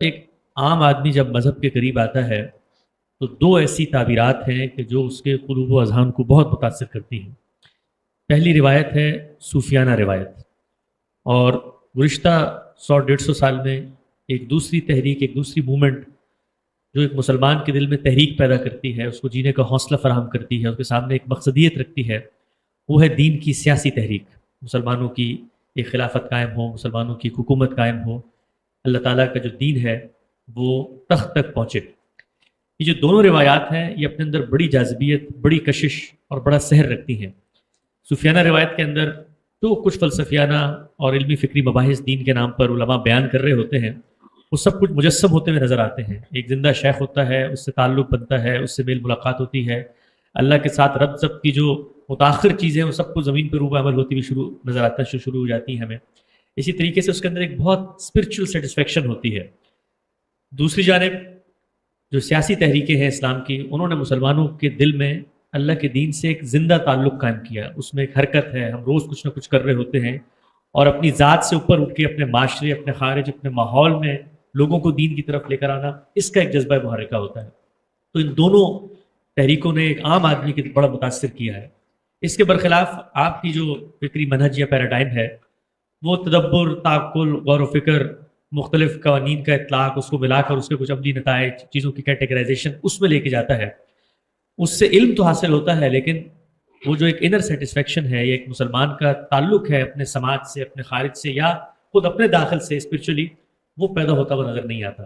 ایک عام آدمی جب مذہب کے قریب آتا ہے تو دو ایسی تعبیرات ہیں کہ جو اس کے قلوب و اذہان کو بہت متاثر کرتی ہیں۔ پہلی روایت ہے صوفیانہ روایت، اور گزشتہ 100 150 سال میں ایک دوسری تحریک، ایک دوسری موومنٹ جو ایک مسلمان کے دل میں تحریک پیدا کرتی ہے، اس کو جینے کا حوصلہ فراہم کرتی ہے، اس کے سامنے ایک مقصدیت رکھتی ہے، وہ ہے دین کی سیاسی تحریک۔ مسلمانوں کی ایک خلافت قائم ہو، مسلمانوں کی ایک حکومت قائم ہو، اللہ تعالیٰ کا جو دین ہے وہ تخت تک پہنچے۔ یہ جو دونوں روایات ہیں یہ اپنے اندر بڑی جاذبیت، بڑی کشش اور بڑا سحر رکھتی ہیں۔ صوفیانہ روایت کے اندر تو کچھ فلسفیانہ اور علمی فکری مباحث دین کے نام پر علماء بیان کر رہے ہوتے ہیں، وہ سب کچھ مجسم ہوتے ہوئے نظر آتے ہیں۔ ایک زندہ شیخ ہوتا ہے، اس سے تعلق بنتا ہے، اس سے میل ملاقات ہوتی ہے، اللہ کے ساتھ ربط ضبط کی جو متاخر چیزیں وہ سب کو زمین پہ روبہ عمل ہوتی ہوئی شروع نظر آتا ہے، شروع ہو جاتی ہیں ہمیں۔ اسی طریقے سے اس کے اندر ایک بہت اسپرچل سیٹسفیکشن ہوتی ہے۔ دوسری جانب جو سیاسی تحریکیں ہیں اسلام کی، انہوں نے مسلمانوں کے دل میں اللہ کے دین سے ایک زندہ تعلق قائم کیا، اس میں ایک حرکت ہے، ہم روز کچھ نہ کچھ کر رہے ہوتے ہیں، اور اپنی ذات سے اوپر اٹھ کے اپنے معاشرے، اپنے خارج، اپنے ماحول میں لوگوں کو دین کی طرف لے کر آنا، اس کا ایک جذبہ محرکہ ہوتا ہے۔ تو ان دونوں تحریکوں نے ایک عام آدمی کو بڑا متاثر کیا ہے۔ اس کے برخلاف آپ کی جو فکری منہج یا پیراڈائم ہے وہ تدبر، تعقل، غور و فکر، مختلف قوانین کا اطلاق، اس کو ملا کر اس کے کچھ عملی نتائج، چیزوں کی کیٹیگرائزیشن اس میں لے کے جاتا ہے۔ اس سے علم تو حاصل ہوتا ہے، لیکن وہ جو ایک انر سیٹسفیکشن ہے، یہ ایک مسلمان کا تعلق ہے اپنے سماج سے، اپنے خارج سے، یا خود اپنے داخل سے اسپرچولی، وہ پیدا ہوتا ہوا نظر نہیں آتا۔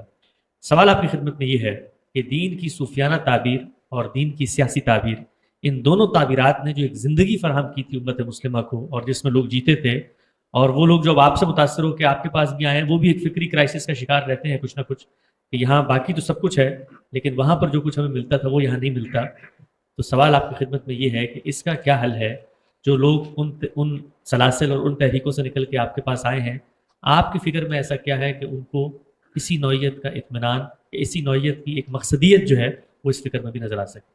سوال آپ کی خدمت میں یہ ہے کہ دین کی صوفیانہ تعبیر اور دین کی سیاسی تعبیر، ان دونوں تعبیرات نے جو ایک زندگی فراہم کی تھی امت مسلمہ کو، اور جس میں لوگ جیتے تھے، اور وہ لوگ جو اب آپ سے متاثر ہو کے آپ کے پاس بھی آئے ہیں، وہ بھی ایک فکری کرائسس کا شکار رہتے ہیں کچھ نہ کچھ، کہ یہاں باقی تو سب کچھ ہے لیکن وہاں پر جو کچھ ہمیں ملتا تھا وہ یہاں نہیں ملتا۔ تو سوال آپ کی خدمت میں یہ ہے کہ اس کا کیا حل ہے؟ جو لوگ ان سلاسل اور ان تحریکوں سے نکل کے آپ کے پاس آئے ہیں، آپ کی فکر میں ایسا کیا ہے کہ ان کو اسی نوعیت کا اطمینان، اسی نوعیت کی ایک مقصدیت جو ہے وہ اس فکر میں بھی نظر آ سکے؟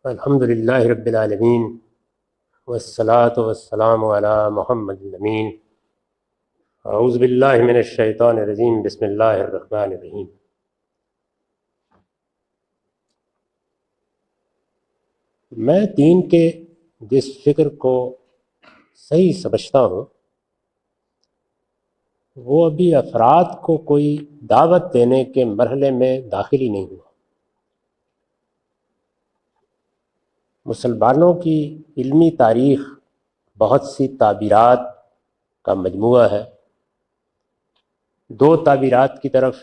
الحمدللہ رب العالمین، والصلاة والسلام علی محمد الامین۔ اعوذ باللہ من الشیطان الرجیم، بسم اللہ الرحمن الرحیم۔ میں دین کے جس فکر کو صحیح سمجھتا ہوں وہ ابھی افراد کو کوئی دعوت دینے کے مرحلے میں داخل ہی نہیں ہوا۔ مسلمانوں کی علمی تاریخ بہت سی تعبیرات کا مجموعہ ہے۔ دو تعبیرات کی طرف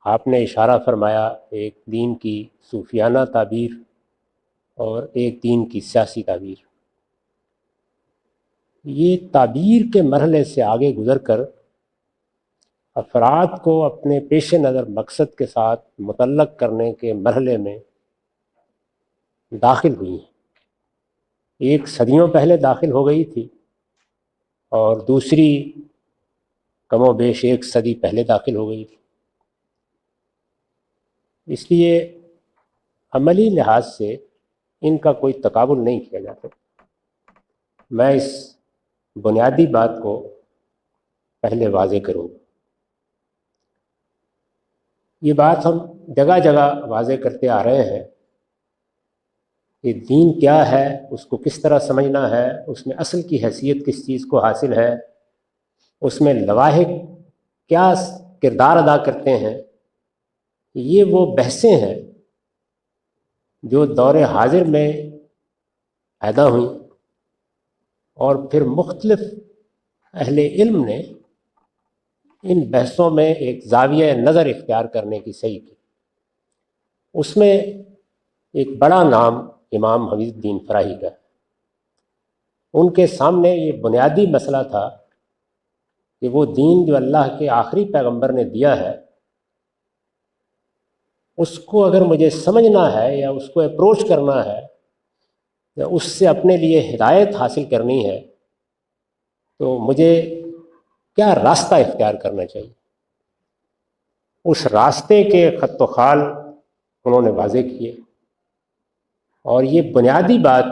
آپ نے اشارہ فرمایا، ایک دین کی صوفیانہ تعبیر اور ایک دین کی سیاسی تعبیر۔ یہ تعبیر کے مرحلے سے آگے گزر کر افراد کو اپنے پیش نظر مقصد کے ساتھ متعلق کرنے کے مرحلے میں داخل ہوئی ہیں۔ ایک صدیوں پہلے داخل ہو گئی تھی اور دوسری کم و بیش ایک صدی پہلے داخل ہو گئی تھی۔ اس لیے عملی لحاظ سے ان کا کوئی تقابل نہیں کیا جاتا۔ میں اس بنیادی بات کو پہلے واضح کروں۔ یہ بات ہم جگہ جگہ واضح کرتے آ رہے ہیں کہ دین کیا ہے، اس کو کس طرح سمجھنا ہے، اس میں اصل کی حیثیت کس چیز کو حاصل ہے، اس میں لواحق کیا کردار ادا کرتے ہیں۔ یہ وہ بحثیں ہیں جو دور حاضر میں پیدا ہوئیں، اور پھر مختلف اہل علم نے ان بحثوں میں ایک زاویہ نظر اختیار کرنے کی صحیح کی۔ اس میں ایک بڑا نام امام حمید الدین فراہی کا۔ ان کے سامنے یہ بنیادی مسئلہ تھا کہ وہ دین جو اللہ کے آخری پیغمبر نے دیا ہے، اس کو اگر مجھے سمجھنا ہے یا اس کو اپروچ کرنا ہے یا اس سے اپنے لیے ہدایت حاصل کرنی ہے، تو مجھے کیا راستہ اختیار کرنا چاہیے۔ اس راستے کے خط و خال انہوں نے واضح کیے، اور یہ بنیادی بات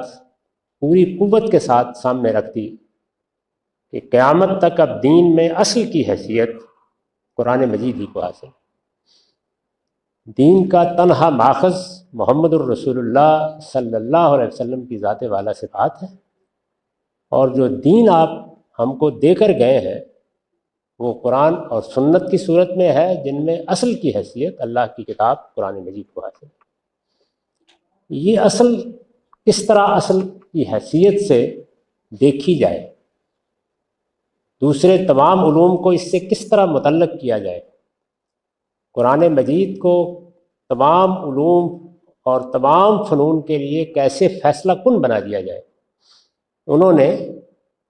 پوری قوت کے ساتھ سامنے رکھ دی کہ قیامت تک اب دین میں اصل کی حیثیت قرآن مجید ہی کو حاصل۔ دین کا تنہا ماخذ محمد الرسول اللہ صلی اللہ علیہ وسلم کی ذات والا صفات ہے، اور جو دین آپ ہم کو دے کر گئے ہیں وہ قرآن اور سنت کی صورت میں ہے، جن میں اصل کی حیثیت اللہ کی کتاب قرآن مجید کو حاصل ہے۔ یہ اصل کس طرح اصل کی حیثیت سے دیکھی جائے، دوسرے تمام علوم کو اس سے کس طرح متعلق کیا جائے، قرآن مجید کو تمام علوم اور تمام فنون کے لیے کیسے فیصلہ کن بنا دیا جائے، انہوں نے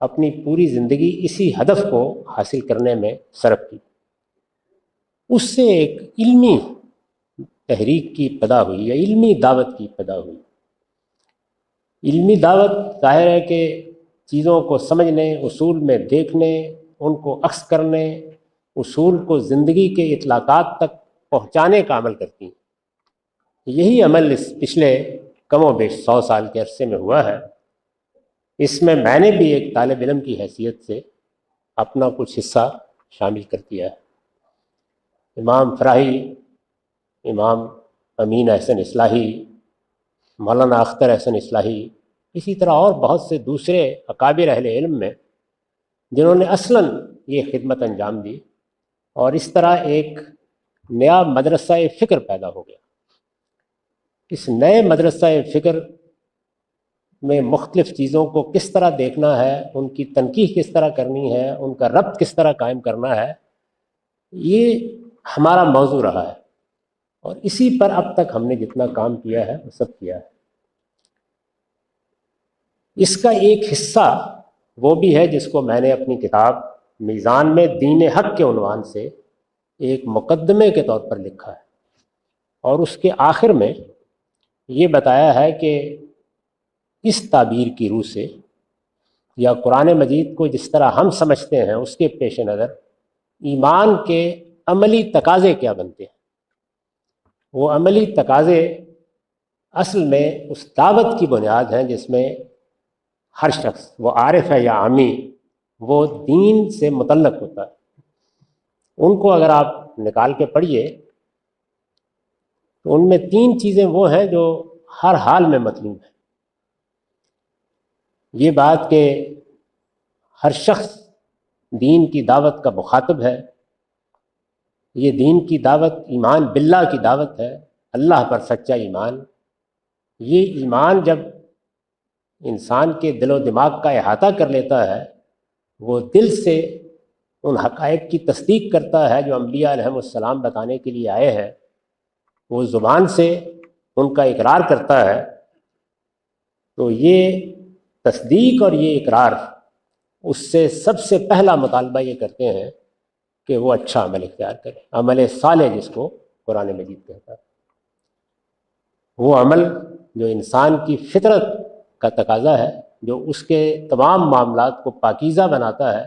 اپنی پوری زندگی اسی ہدف کو حاصل کرنے میں صرف کی۔ اس سے ایک علمی تحریک کی ابتدا ہوئی یا علمی دعوت کی ابتدا ہوئی۔ علمی دعوت ظاہر ہے کہ چیزوں کو سمجھنے، اصول میں دیکھنے، ان کو عکس کرنے، اصول کو زندگی کے اطلاقات تک پہنچانے کا عمل کرتی ہیں۔ یہی عمل اس پچھلے کم و بیش 100 سال کے عرصے میں ہوا ہے۔ اس میں نے بھی ایک طالب علم کی حیثیت سے اپنا کچھ حصہ شامل کر دیا ہے۔ امام فراہی، امام امین احسن اصلاحی، مولانا اختر احسن اصلاحی، اسی طرح اور بہت سے دوسرے اکابر اہل علم میں جنہوں نے اصلاً یہ خدمت انجام دی، اور اس طرح ایک نیا مدرسہ فکر پیدا ہو گیا۔ اس نئے مدرسہ فکر میں مختلف چیزوں کو کس طرح دیکھنا ہے، ان کی تنقیح کس طرح کرنی ہے، ان کا ربط کس طرح قائم کرنا ہے، یہ ہمارا موضوع رہا ہے، اور اسی پر اب تک ہم نے جتنا کام کیا ہے وہ سب کیا ہے۔ اس کا ایک حصہ وہ بھی ہے جس کو میں نے اپنی کتاب میزان میں دین حق کے عنوان سے ایک مقدمے کے طور پر لکھا ہے، اور اس کے آخر میں یہ بتایا ہے کہ اس تعبیر کی روح سے یا قرآن مجید کو جس طرح ہم سمجھتے ہیں اس کے پیش نظر ایمان کے عملی تقاضے کیا بنتے ہیں۔ وہ عملی تقاضے اصل میں اس دعوت کی بنیاد ہیں جس میں ہر شخص، وہ عارف ہے یا عامی، وہ دین سے متعلق ہوتا ہے۔ ان کو اگر آپ نکال کے پڑھیے تو ان میں 3 چیزیں وہ ہیں جو ہر حال میں مطلوب ہیں۔ یہ بات کہ ہر شخص دین کی دعوت کا مخاطب ہے، یہ دین کی دعوت ایمان باللہ کی دعوت ہے، اللہ پر سچا ایمان۔ یہ ایمان جب انسان کے دل و دماغ کا احاطہ کر لیتا ہے، وہ دل سے ان حقائق کی تصدیق کرتا ہے جو انبیاء علیہم السلام بتانے کے لیے آئے ہیں، وہ زبان سے ان کا اقرار کرتا ہے، تو یہ تصدیق اور یہ اقرار اس سے سب سے پہلا مطالبہ یہ کرتے ہیں کہ وہ اچھا عمل اختیار کرے، عمل صالح جس کو قرآن مجید کہتا ہے۔ وہ عمل جو انسان کی فطرت کا تقاضا ہے، جو اس کے تمام معاملات کو پاکیزہ بناتا ہے،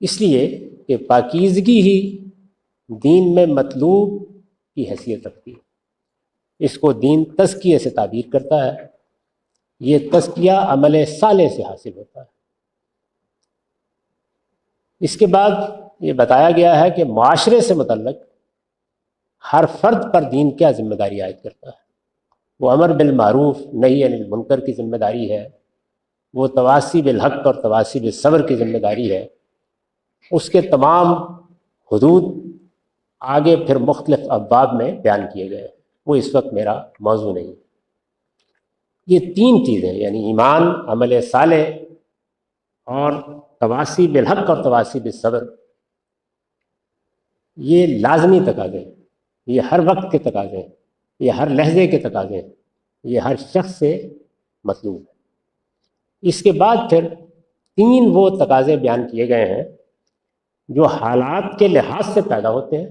اس لیے کہ پاکیزگی ہی دین میں مطلوب کی حیثیت رکھتی ہے۔ اس کو دین تزکیے سے تعبیر کرتا ہے۔ یہ تزکیہ عمل صالح سے حاصل ہوتا ہے۔ اس کے بعد یہ بتایا گیا ہے کہ معاشرے سے متعلق ہر فرد پر دین کیا ذمہ داری عائد کرتا ہے۔ وہ امر بالمعروف نہی عن المنکر کی ذمہ داری ہے، وہ تواصی بالحق اور تواصی بالصبر کی ذمہ داری ہے۔ اس کے تمام حدود آگے پھر مختلف ابواب میں بیان کیے گئے ہیں، وہ اس وقت میرا موضوع نہیں۔ یہ 3 چیزیں یعنی ایمان، عمل صالح اور تواصی بالحق اور تواصی بالصبر، یہ لازمی تقاضے ہیں، یہ ہر وقت کے تقاضے ہیں، یہ ہر لحظے کے تقاضے ہیں، یہ ہر شخص سے مطلوب ہے۔ اس کے بعد پھر 3 وہ تقاضے بیان کیے گئے ہیں جو حالات کے لحاظ سے پیدا ہوتے ہیں،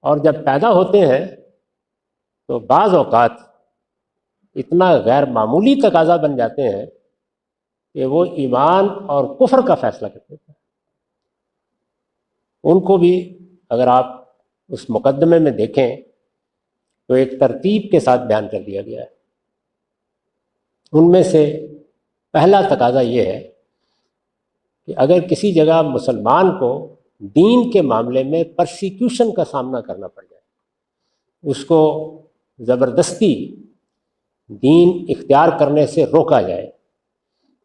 اور جب پیدا ہوتے ہیں تو بعض اوقات اتنا غیر معمولی تقاضا بن جاتے ہیں کہ وہ ایمان اور کفر کا فیصلہ کر دیتے ہیں۔ ان کو بھی اگر آپ اس مقدمے میں دیکھیں تو ایک ترتیب کے ساتھ بیان کر دیا گیا ہے۔ ان میں سے پہلا تقاضا یہ ہے کہ اگر کسی جگہ مسلمان کو دین کے معاملے میں پرسیکیوشن کا سامنا کرنا پڑ جائے، اس کو زبردستی دین اختیار کرنے سے روکا جائے،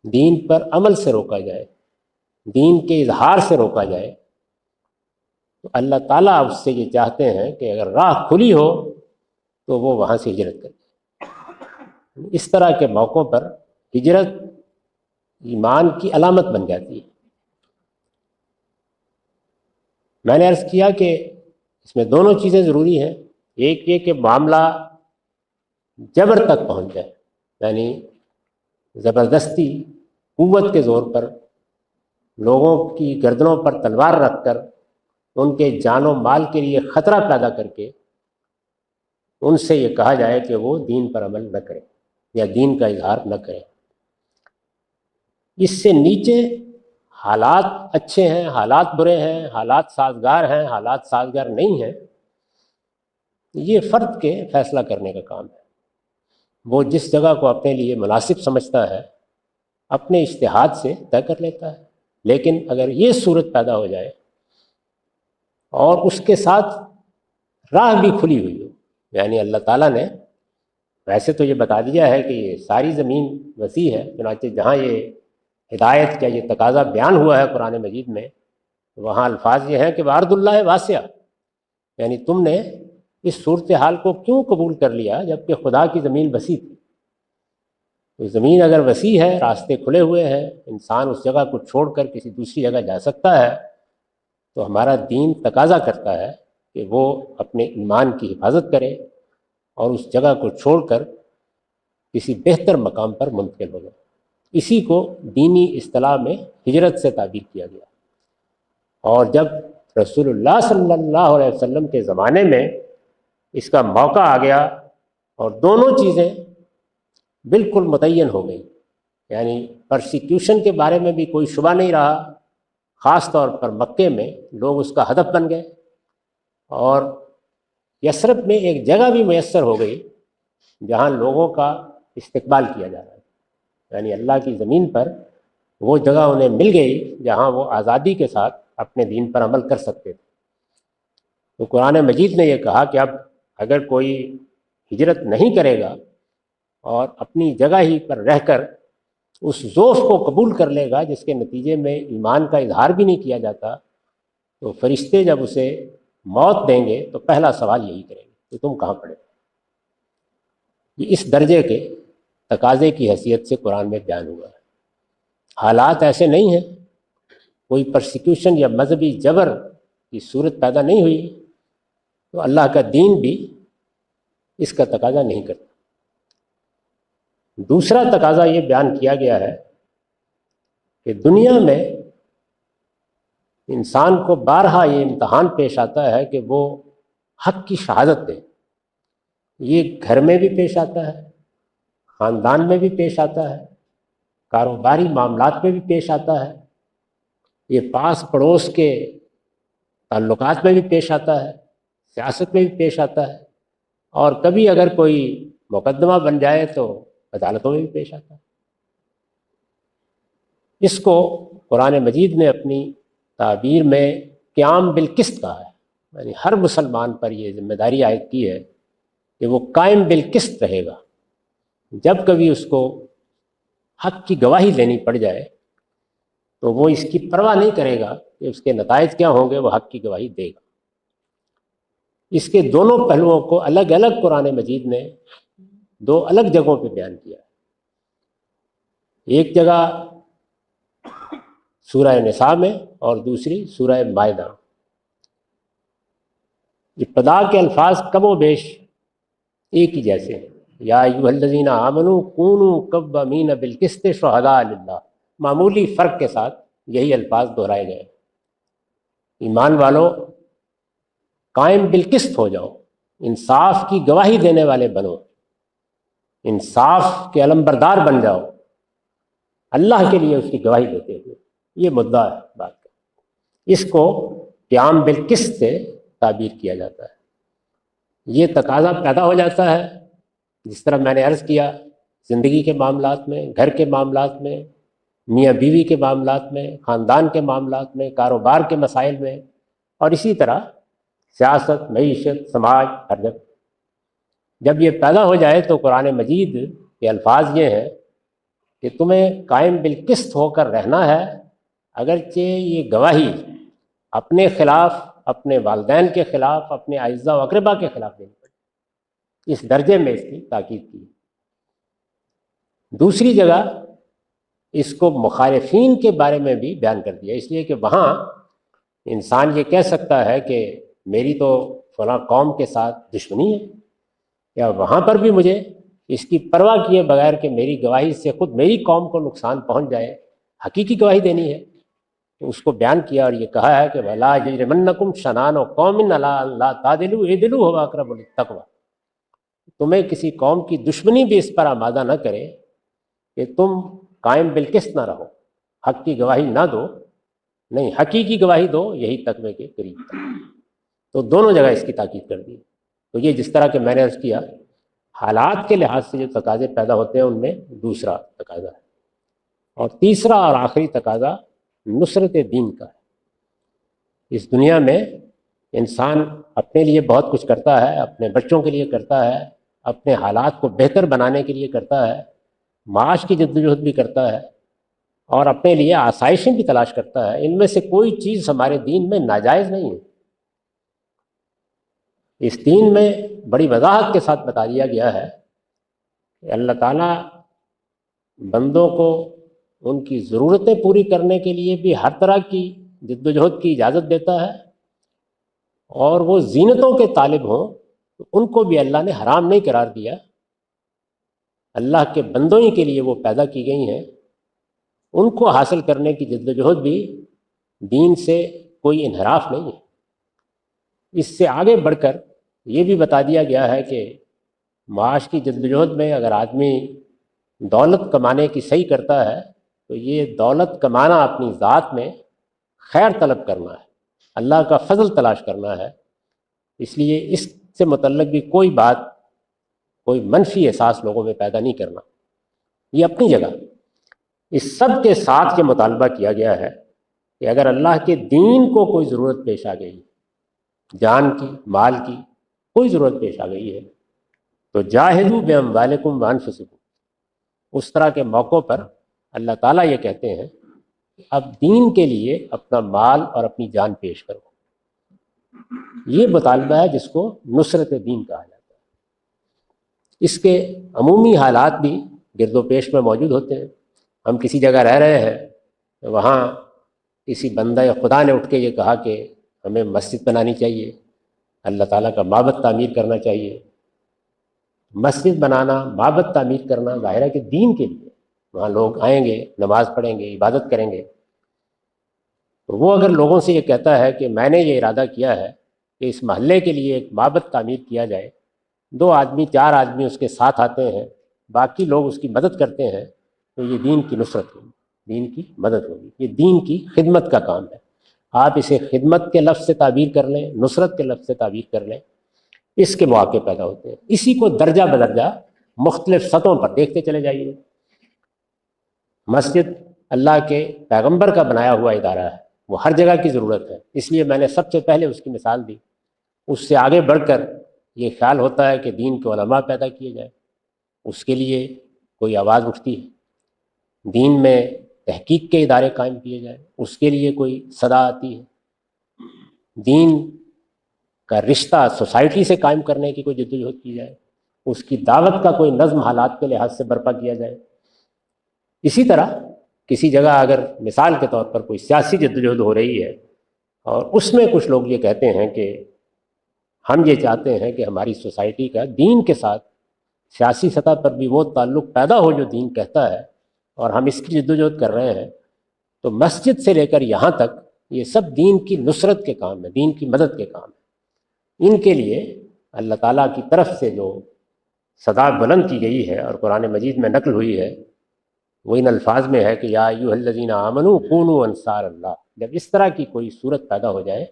دین پر عمل سے روکا جائے، دین کے اظہار سے روکا جائے، تو اللہ تعالیٰ اس سے یہ چاہتے ہیں کہ اگر راہ کھلی ہو تو وہ وہاں سے ہجرت کرے۔ اس طرح کے موقعوں پر ہجرت ایمان کی علامت بن جاتی ہے۔ میں نے عرض کیا کہ اس میں دونوں چیزیں ضروری ہیں، ایک یہ کہ معاملہ جبر تک پہنچ جائے، یعنی زبردستی قوت کے زور پر لوگوں کی گردنوں پر تلوار رکھ کر ان کے جان و مال کے لیے خطرہ پیدا کر کے ان سے یہ کہا جائے کہ وہ دین پر عمل نہ کریں یا دین کا اظہار نہ کریں۔ اس سے نیچے حالات اچھے ہیں، حالات برے ہیں، حالات سازگار ہیں، حالات سازگار نہیں ہیں، یہ فرد کے فیصلہ کرنے کا کام ہے۔ وہ جس جگہ کو اپنے لیے مناسب سمجھتا ہے اپنے اجتہاد سے طے کر لیتا ہے، لیکن اگر یہ صورت پیدا ہو جائے اور اس کے ساتھ راہ بھی کھلی ہوئی ہو، یعنی اللہ تعالیٰ نے ویسے تو یہ بتا دیا ہے کہ یہ ساری زمین وسیع ہے، چنانچہ جہاں یہ ہدایت کا یہ تقاضا بیان ہوا ہے قرآن مجید میں، وہاں الفاظ یہ ہیں کہ وارض اللہ واسع، یعنی تم نے اس صورتحال کو کیوں قبول کر لیا جبکہ خدا کی زمین وسیع تھی؟ تو زمین اگر وسیع ہے، راستے کھلے ہوئے ہیں، انسان اس جگہ کو چھوڑ کر کسی دوسری جگہ جا سکتا ہے، تو ہمارا دین تقاضا کرتا ہے کہ وہ اپنے ایمان کی حفاظت کرے اور اس جگہ کو چھوڑ کر کسی بہتر مقام پر منتقل ہو جائے۔ اسی کو دینی اصطلاح میں ہجرت سے تعبیر کیا گیا۔ اور جب رسول اللہ صلی اللہ علیہ وسلم کے زمانے میں اس کا موقع آ گیا اور دونوں چیزیں بالکل متعین ہو گئی، یعنی پرسیکیوشن کے بارے میں بھی کوئی شبہ نہیں رہا، خاص طور پر مکے میں لوگ اس کا ہدف بن گئے، اور یثرب میں ایک جگہ بھی میسر ہو گئی جہاں لوگوں کا استقبال کیا جا رہا ہے، یعنی اللہ کی زمین پر وہ جگہ انہیں مل گئی جہاں وہ آزادی کے ساتھ اپنے دین پر عمل کر سکتے تھے۔ تو قرآن مجید نے یہ کہا کہ اب اگر کوئی ہجرت نہیں کرے گا اور اپنی جگہ ہی پر رہ کر اس ذوف کو قبول کر لے گا جس کے نتیجے میں ایمان کا اظہار بھی نہیں کیا جاتا، تو فرشتے جب اسے موت دیں گے تو پہلا سوال یہی کریں گے کہ تم کہاں پڑے۔ یہ اس درجے کے تقاضے کی حیثیت سے قرآن میں بیان ہوا ہے۔ حالات ایسے نہیں ہیں، کوئی پرسیکیوشن یا مذہبی جبر کی صورت پیدا نہیں ہوئی تو اللہ کا دین بھی اس کا تقاضا نہیں کرتا۔ دوسرا تقاضا یہ بیان کیا گیا ہے کہ دنیا میں انسان کو بارہا یہ امتحان پیش آتا ہے کہ وہ حق کی شہادت دے۔ یہ گھر میں بھی پیش آتا ہے، خاندان میں بھی پیش آتا ہے، کاروباری معاملات میں بھی پیش آتا ہے، یہ پاس پڑوس کے تعلقات میں بھی پیش آتا ہے، سیاست میں بھی پیش آتا ہے، اور کبھی اگر کوئی مقدمہ بن جائے تو عدالتوں میں بھی پیش آتا ہے۔ اس کو قرآن مجید نے اپنی تعبیر میں قیام بالقسط کہا ہے، یعنی ہر مسلمان پر یہ ذمہ داری عائد کی ہے کہ وہ قائم بالقسط رہے گا۔ جب کبھی اس کو حق کی گواہی دینی پڑ جائے تو وہ اس کی پرواہ نہیں کرے گا کہ اس کے نتائج کیا ہوں گے، وہ حق کی گواہی دے گا۔ اس کے دونوں پہلوؤں کو الگ الگ قرآن مجید نے دو الگ جگہوں پہ بیان کیا ہے۔ ایک جگہ سورہ نساء میں اور دوسری سورہ مائدہ۔ ابتدا کے الفاظ کم و بیش ایک ہی جیسے ہیں، یا ایھا الذین آمنوا کونوا قوامین بالقسط شہداء للہ، معمولی فرق کے ساتھ یہی الفاظ دہرائے گئے۔ ایمان والو قائم بالقسط ہو جاؤ، انصاف کی گواہی دینے والے بنو، انصاف کے علمبردار بن جاؤ، اللہ کے لیے اس کی گواہی دیتے ہوئے۔ یہ مدعا ہے بات کا، اس کو قیام بالقسط سے تعبیر کیا جاتا ہے۔ یہ تقاضا پیدا ہو جاتا ہے، جس طرح میں نے عرض کیا، زندگی کے معاملات میں، گھر کے معاملات میں، میاں بیوی کے معاملات میں، خاندان کے معاملات میں، کاروبار کے مسائل میں، اور اسی طرح سیاست، معیشت، سماج، ہر جگہ جب یہ پیدا ہو جائے تو قرآن مجید کے الفاظ یہ ہیں کہ تمہیں قائم بالقسط ہو کر رہنا ہے، اگرچہ یہ گواہی اپنے خلاف، اپنے والدین کے خلاف، اپنے اعزاء و اقربا کے خلاف دینی پڑے، اس درجے میں اس کی تاکید کی۔ دوسری جگہ اس کو مخالفین کے بارے میں بھی بیان کر دیا، اس لیے کہ وہاں انسان یہ کہہ سکتا ہے کہ میری تو فلاں قوم کے ساتھ دشمنی ہے، یا وہاں پر بھی مجھے اس کی پرواہ کیے بغیر کہ میری گواہی سے خود میری قوم کو نقصان پہنچ جائے، حقیقی گواہی دینی ہے، تو اس کو بیان کیا اور یہ کہا ہے کہ وَلَا يَجْرِمَنَّكُمْ شَنَآنُ قَوْمٍ عَلَىٰ أَن لَا تَعْدِلُوا اعْدِلُوا هُوَ أَقْرَبُ لِلتَّقْوَىٰ، تمہیں کسی قوم کی دشمنی بھی اس پر آمادہ نہ کرے کہ تم قائم بالقسط نہ رہو، حق کی گواہی نہ دو، نہیں حقیقی گواہی دو، یہی تقوی کے قریب تک۔ تو دونوں جگہ اس کی تاکید کر دی۔ تو یہ جس طرح کہ میں نے عرض کیا، حالات کے لحاظ سے جو تقاضے پیدا ہوتے ہیں ان میں دوسرا تقاضا ہے، اور تیسرا اور آخری تقاضا نصرت دین کا ہے۔ اس دنیا میں انسان اپنے لیے بہت کچھ کرتا ہے، اپنے بچوں کے لیے کرتا ہے، اپنے حالات کو بہتر بنانے کے لیے کرتا ہے، معاش کی جدوجہد بھی کرتا ہے، اور اپنے لیے آسائشیں بھی تلاش کرتا ہے۔ ان میں سے کوئی چیز ہمارے دین میں ناجائز نہیں ہے۔ اس دین میں بڑی وضاحت کے ساتھ بتا دیا گیا ہے کہ اللہ تعالیٰ بندوں کو ان کی ضرورتیں پوری کرنے کے لیے بھی ہر طرح کی جدوجہد کی اجازت دیتا ہے، اور وہ زینتوں کے طالب ہوں تو ان کو بھی اللہ نے حرام نہیں قرار دیا۔ اللہ کے بندوں ہی کے لیے وہ پیدا کی گئی ہیں، ان کو حاصل کرنے کی جدوجہد بھی دین سے کوئی انحراف نہیں ہے۔ اس سے آگے بڑھ کر یہ بھی بتا دیا گیا ہے کہ معاش کی جدوجہد میں اگر آدمی دولت کمانے کی صحیح کرتا ہے تو یہ دولت کمانا اپنی ذات میں خیر طلب کرنا ہے، اللہ کا فضل تلاش کرنا ہے، اس لیے اس سے متعلق بھی کوئی بات، کوئی منفی احساس لوگوں میں پیدا نہیں کرنا۔ یہ اپنی جگہ اس سب کے ساتھ یہ مطالبہ کیا گیا ہے کہ اگر اللہ کے دین کو کوئی ضرورت پیش آ گئی، جان کی، مال کی کوئی ضرورت پیش آ گئی ہے، تو جاہدوا باموالکم وانفسکم، اس طرح کے موقعوں پر اللہ تعالیٰ یہ کہتے ہیں اب دین کے لیے اپنا مال اور اپنی جان پیش کرو۔ یہ مطالبہ ہے جس کو نصرت دین کہا جاتا ہے۔ اس کے عمومی حالات بھی گرد و پیش میں موجود ہوتے ہیں۔ ہم کسی جگہ رہ رہے ہیں، وہاں کسی بندہ یا خدا نے اٹھ کے یہ کہا کہ ہمیں مسجد بنانی چاہیے، اللہ تعالیٰ کا معبد تعمیر کرنا چاہیے۔ مسجد بنانا، معبد تعمیر کرنا ظاہر ہے کہ دین کے لیے، وہاں لوگ آئیں گے، نماز پڑھیں گے، عبادت کریں گے۔ تو وہ اگر لوگوں سے یہ کہتا ہے کہ میں نے یہ ارادہ کیا ہے کہ اس محلے کے لیے ایک معبد تعمیر کیا جائے، 2 آدمی 4 آدمی اس کے ساتھ آتے ہیں، باقی لوگ اس کی مدد کرتے ہیں، تو یہ دین کی نصرت ہوگی، دین کی مدد ہوگی، یہ دین کی خدمت کا کام ہے۔ آپ اسے خدمت کے لفظ سے تعبیر کر لیں، نصرت کے لفظ سے تعبیر کر لیں، اس کے مواقع پیدا ہوتے ہیں۔ اسی کو درجہ بدرجہ مختلف سطحوں پر دیکھتے چلے جائیے۔ مسجد اللہ کے پیغمبر کا بنایا ہوا ادارہ ہے، وہ ہر جگہ کی ضرورت ہے، اس لیے میں نے سب سے پہلے اس کی مثال دی۔ اس سے آگے بڑھ کر یہ خیال ہوتا ہے کہ دین کے علماء پیدا کیے جائیں، اس کے لیے کوئی آواز اٹھتی ہے۔ دین میں تحقیق کے ادارے قائم کیے جائیں، اس کے لیے کوئی صدا آتی ہے۔ دین کا رشتہ سوسائٹی سے قائم کرنے کی کوئی جدوجہد کی جائے، اس کی دعوت کا کوئی نظم حالات کے لحاظ سے برپا کیا جائے۔ اسی طرح کسی جگہ اگر مثال کے طور پر کوئی سیاسی جدوجہد ہو رہی ہے اور اس میں کچھ لوگ یہ کہتے ہیں کہ ہم یہ چاہتے ہیں کہ ہماری سوسائٹی کا دین کے ساتھ سیاسی سطح پر بھی وہ تعلق پیدا ہو جو دین کہتا ہے، اور ہم اس کی جدوجہد کر رہے ہیں، تو مسجد سے لے کر یہاں تک یہ سب دین کی نصرت کے کام ہیں، دین کی مدد کے کام ہیں۔ ان کے لیے اللہ تعالیٰ کی طرف سے جو صدا بلند کی گئی ہے اور قرآن مجید میں نقل ہوئی ہے، وہ ان الفاظ میں ہے کہ یا ایھا الذین آمنوا کونوا انصار اللہ۔ جب اس طرح کی کوئی صورت پیدا ہو جائے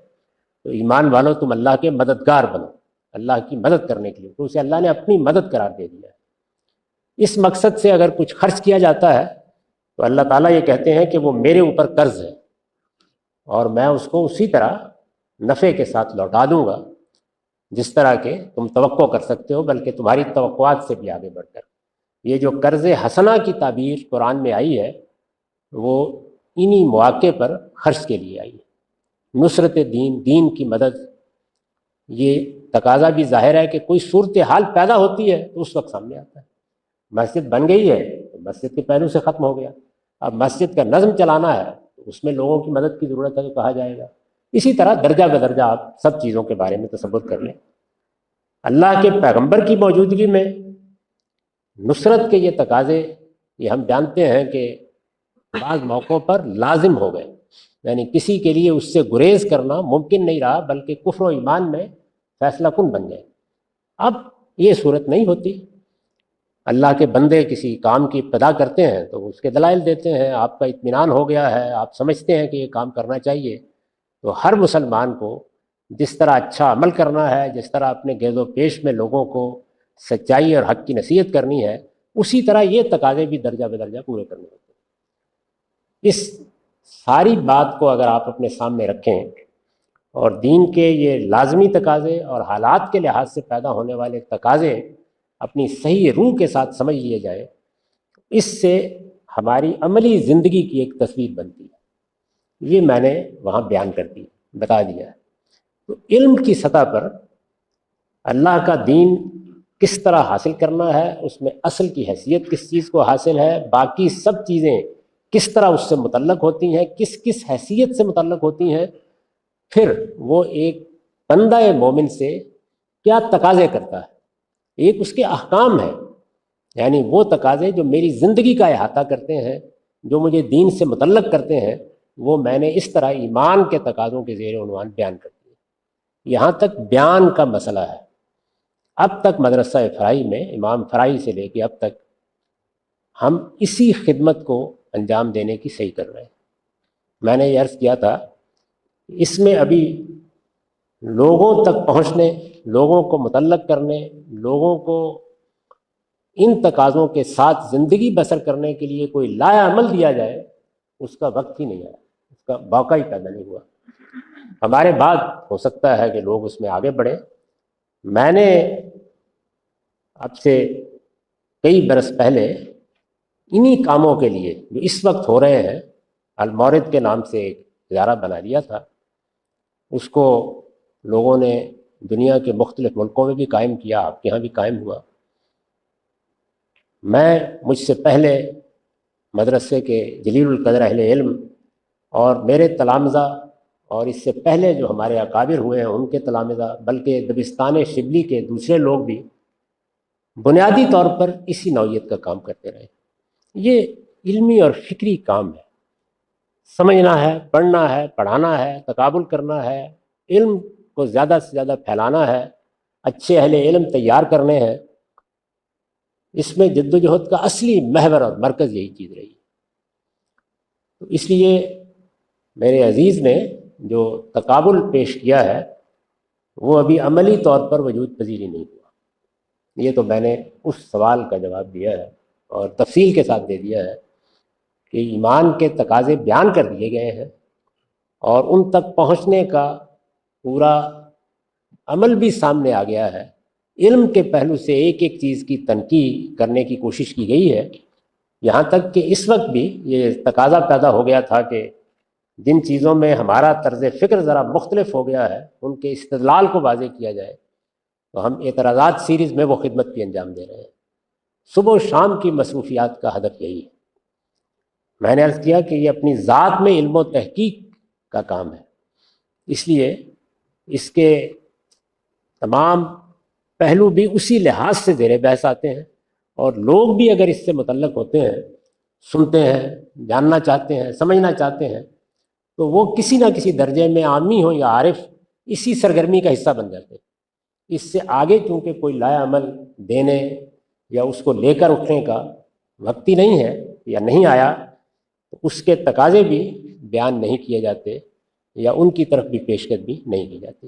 تو ایمان والو تم اللہ کے مددگار بنو، اللہ کی مدد کرنے کے لیے، تو اسے اللہ نے اپنی مدد قرار دے دیا ہے۔ اس مقصد سے اگر کچھ خرچ کیا جاتا ہے تو اللہ تعالیٰ یہ کہتے ہیں کہ وہ میرے اوپر قرض ہے اور میں اس کو اسی طرح نفع کے ساتھ لوٹا دوں گا جس طرح کہ تم توقع کر سکتے ہو، بلکہ تمہاری توقعات سے بھی آگے بڑھ کر۔ یہ جو قرض حسنہ کی تعبیر قرآن میں آئی ہے وہ انہی مواقع پر خرچ کے لیے آئی ہے، نصرت دین، دین کی مدد۔ یہ تقاضا بھی ظاہر ہے کہ کوئی صورتحال پیدا ہوتی ہے تو اس وقت سامنے آتا ہے۔ مسجد بن گئی ہے تو مسجد کے پہلو سے ختم ہو گیا، اب مسجد کا نظم چلانا ہے تو اس میں لوگوں کی مدد کی ضرورت ہے تو کہا جائے گا۔ اسی طرح درجہ بدرجہ آپ سب چیزوں کے بارے میں تصور کر لیں۔ اللہ کے پیغمبر کی موجودگی میں نصرت کے یہ تقاضے، یہ ہم جانتے ہیں کہ بعض موقعوں پر لازم ہو گئے، یعنی کسی کے لیے اس سے گریز کرنا ممکن نہیں رہا، بلکہ کفر و ایمان میں فیصلہ کن بن گئے۔ اب یہ صورت نہیں ہوتی۔ اللہ کے بندے کسی کام کی ابتدا کرتے ہیں تو اس کے دلائل دیتے ہیں، آپ کا اطمینان ہو گیا ہے، آپ سمجھتے ہیں کہ یہ کام کرنا چاہیے، تو ہر مسلمان کو جس طرح اچھا عمل کرنا ہے، جس طرح اپنے گرد و پیش میں لوگوں کو سچائی اور حق کی نصیحت کرنی ہے، اسی طرح یہ تقاضے بھی درجہ بدرجہ پورے کرنے ہوتے ہیں۔ اس ساری بات کو اگر آپ اپنے سامنے رکھیں اور دین کے یہ لازمی تقاضے اور حالات کے لحاظ سے پیدا ہونے والے تقاضے اپنی صحیح روح کے ساتھ سمجھ لیے جائے، اس سے ہماری عملی زندگی کی ایک تصویر بنتی ہے۔ یہ میں نے وہاں بیان کر دی، بتا دیا ہے۔ تو علم کی سطح پر اللہ کا دین کس طرح حاصل کرنا ہے، اس میں اصل کی حیثیت کس چیز کو حاصل ہے، باقی سب چیزیں کس طرح اس سے متعلق ہوتی ہیں، کس کس حیثیت سے متعلق ہوتی ہیں، پھر وہ ایک بندہ مومن سے کیا تقاضے کرتا ہے، ایک اس کے احکام ہیں، یعنی وہ تقاضے جو میری زندگی کا احاطہ کرتے ہیں، جو مجھے دین سے متعلق کرتے ہیں، وہ میں نے اس طرح ایمان کے تقاضوں کے زیر عنوان بیان کر دیے۔ یہاں تک بیان کا مسئلہ ہے۔ اب تک مدرسہ فرائی میں امام فرائی سے لے کے اب تک ہم اسی خدمت کو انجام دینے کی صحیح کر رہے ہیں۔ میں نے یہ عرض کیا تھا، اس میں ابھی لوگوں تک پہنچنے، لوگوں کو متعلق کرنے، لوگوں کو ان تقاضوں کے ساتھ زندگی بسر کرنے کے لیے کوئی لایا عمل دیا جائے، اس کا وقت ہی نہیں آیا، اس کا موقع ہی پیدا نہیں ہوا۔ ہمارے بعد ہو سکتا ہے کہ لوگ اس میں آگے بڑھیں۔ میں نے اب سے کئی برس پہلے انہی کاموں کے لیے جو اس وقت ہو رہے ہیں، المورد کے نام سے ایک ادارہ بنا لیا تھا۔ اس کو لوگوں نے دنیا کے مختلف ملکوں میں بھی قائم کیا، آپ کے یہاں بھی قائم ہوا۔ مجھ سے پہلے مدرسے کے جلیل القدر اہل علم اور میرے تلامذہ، اور اس سے پہلے جو ہمارے اکابر ہوئے ہیں ان کے تلامذہ، بلکہ دبستان شبلی کے دوسرے لوگ بھی بنیادی طور پر اسی نوعیت کا کام کرتے رہے۔ یہ علمی اور فکری کام ہے، سمجھنا ہے، پڑھنا ہے، پڑھانا ہے، تقابل کرنا ہے، علم کو زیادہ سے زیادہ پھیلانا ہے، اچھے اہل علم تیار کرنے ہیں۔ اس میں جد و جہد کا اصلی محور اور مرکز یہی چیز رہی۔ تو اس لیے میرے عزیز نے جو تقابل پیش کیا ہے وہ ابھی عملی طور پر وجود پذیر ہی نہیں ہوا۔ یہ تو میں نے اس سوال کا جواب دیا ہے اور تفصیل کے ساتھ دے دیا ہے کہ ایمان کے تقاضے بیان کر دیے گئے ہیں اور ان تک پہنچنے کا پورا عمل بھی سامنے آ گیا ہے۔ علم کے پہلو سے ایک ایک چیز کی تنقید کرنے کی کوشش کی گئی ہے، یہاں تک کہ اس وقت بھی یہ تقاضا پیدا ہو گیا تھا کہ جن چیزوں میں ہمارا طرز فکر ذرا مختلف ہو گیا ہے ان کے استدلال کو واضح کیا جائے، تو ہم اعتراضات سیریز میں وہ خدمت بھی انجام دے رہے ہیں۔ صبح و شام کی مصروفیات کا ہدف یہی ہے۔ میں نے عرض کیا کہ یہ اپنی ذات میں علم و تحقیق کا کام ہے، اس لیے اس کے تمام پہلو بھی اسی لحاظ سے زیر بحث آتے ہیں، اور لوگ بھی اگر اس سے متعلق ہوتے ہیں، سنتے ہیں، جاننا چاہتے ہیں، سمجھنا چاہتے ہیں، تو وہ کسی نہ کسی درجے میں عامی ہو یا عارف اسی سرگرمی کا حصہ بن جاتے ہیں۔ اس سے آگے چونکہ کوئی لایا عمل دینے یا اس کو لے کر اٹھنے کا وقت ہی نہیں ہے یا نہیں آیا، تو اس کے تقاضے بھی بیان نہیں کیے جاتے یا ان کی طرف بھی پیشکش نہیں کی جاتی۔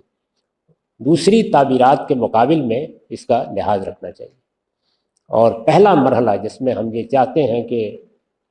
دوسری تعبیرات کے مقابل میں اس کا لحاظ رکھنا چاہیے۔ اور پہلا مرحلہ جس میں ہم یہ چاہتے ہیں کہ